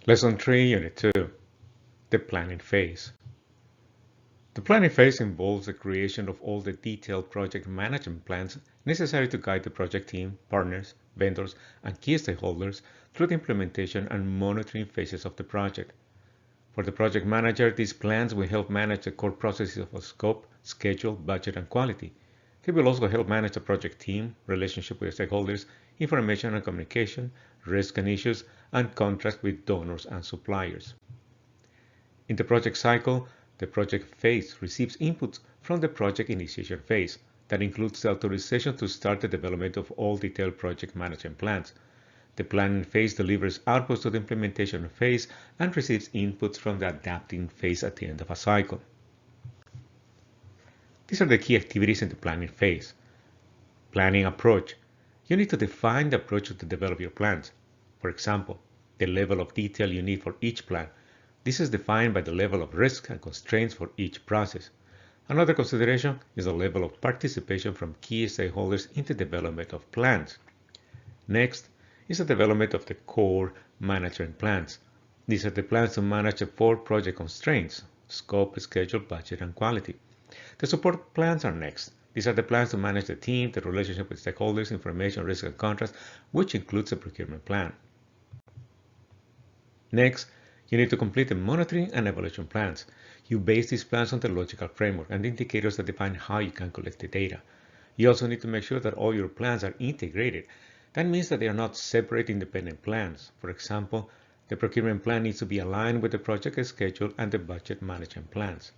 Lesson 3, Unit 2, the planning phase. The planning phase involves the creation of all the detailed project management plans necessary to guide the project team, partners, vendors, and key stakeholders through the implementation and monitoring phases of the project. For the project manager, these plans will help manage the core processes of scope, schedule, budget, and quality. They will also help manage the project team, relationship with stakeholders, information and communication, risk and issues, and contracts with donors and suppliers. In the project cycle, the project phase receives inputs from the project initiation phase. That includes the authorization to start the development of all detailed project management plans. The planning phase delivers outputs to the implementation phase and receives inputs from the adapting phase at the end of a cycle. These are the key activities in the planning phase. Planning approach. You need to define the approach to develop your plans. For example, the level of detail you need for each plan. This is defined by the level of risk and constraints for each process. Another consideration is the level of participation from key stakeholders in the development of plans. Next is the development of the core management plans. These are the plans to manage the 4 project constraints: scope, schedule, budget, and quality. The support plans are next. These are the plans to manage the team, the relationship with stakeholders, information, risk, and contracts, which includes the procurement plan. Next, you need to complete the monitoring and evaluation plans. You base these plans on the logical framework and the indicators that define how you can collect the data. You also need to make sure that all your plans are integrated. That means that they are not separate independent plans. For example, the procurement plan needs to be aligned with the project schedule and the budget management plans.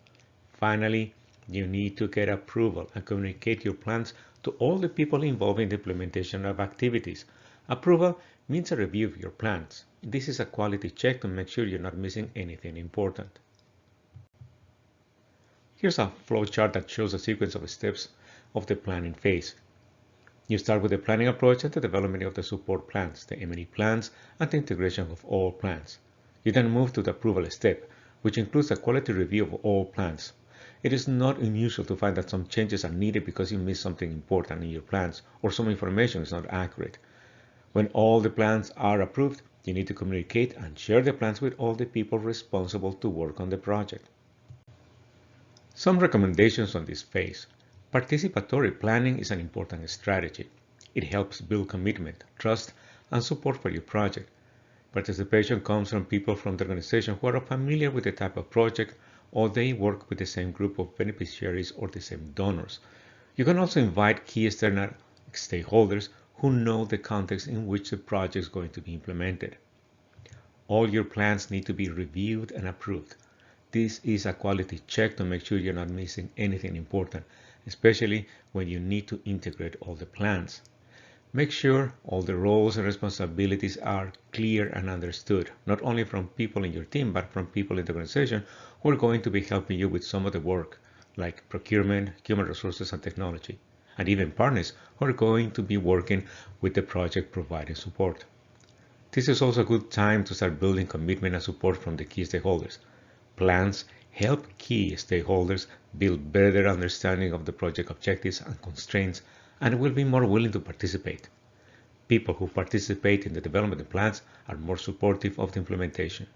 Finally, you need to get approval and communicate your plans to all the people involved in the implementation of activities. Approval means a review of your plans. This is a quality check to make sure you're not missing anything important. Here's a flowchart that shows a sequence of steps of the planning phase. You start with the planning approach and the development of the support plans, the M&E plans, and the integration of all plans. You then move to the approval step, which includes a quality review of all plans. It is not unusual to find that some changes are needed because you missed something important in your plans or some information is not accurate. When all the plans are approved, you need to communicate and share the plans with all the people responsible to work on the project. Some recommendations on this phase. Participatory planning is an important strategy. It helps build commitment, trust, and support for your project. Participation comes from people from the organization who are familiar with the type of project, or they work with the same group of beneficiaries or the same donors. You can also invite key external stakeholders who know the context in which the project is going to be implemented. All your plans need to be reviewed and approved. This is a quality check to make sure you're not missing anything important, especially when you need to integrate all the plans. Make sure all the roles and responsibilities are clear and understood, not only from people in your team, but from people in the organization who are going to be helping you with some of the work, like procurement, human resources, and technology, and even partners who are going to be working with the project providing support. This is also a good time to start building commitment and support from the key stakeholders. Plans help key stakeholders build better understanding of the project objectives and constraints and will be more willing to participate. People who participate in the development of plans are more supportive of the implementation.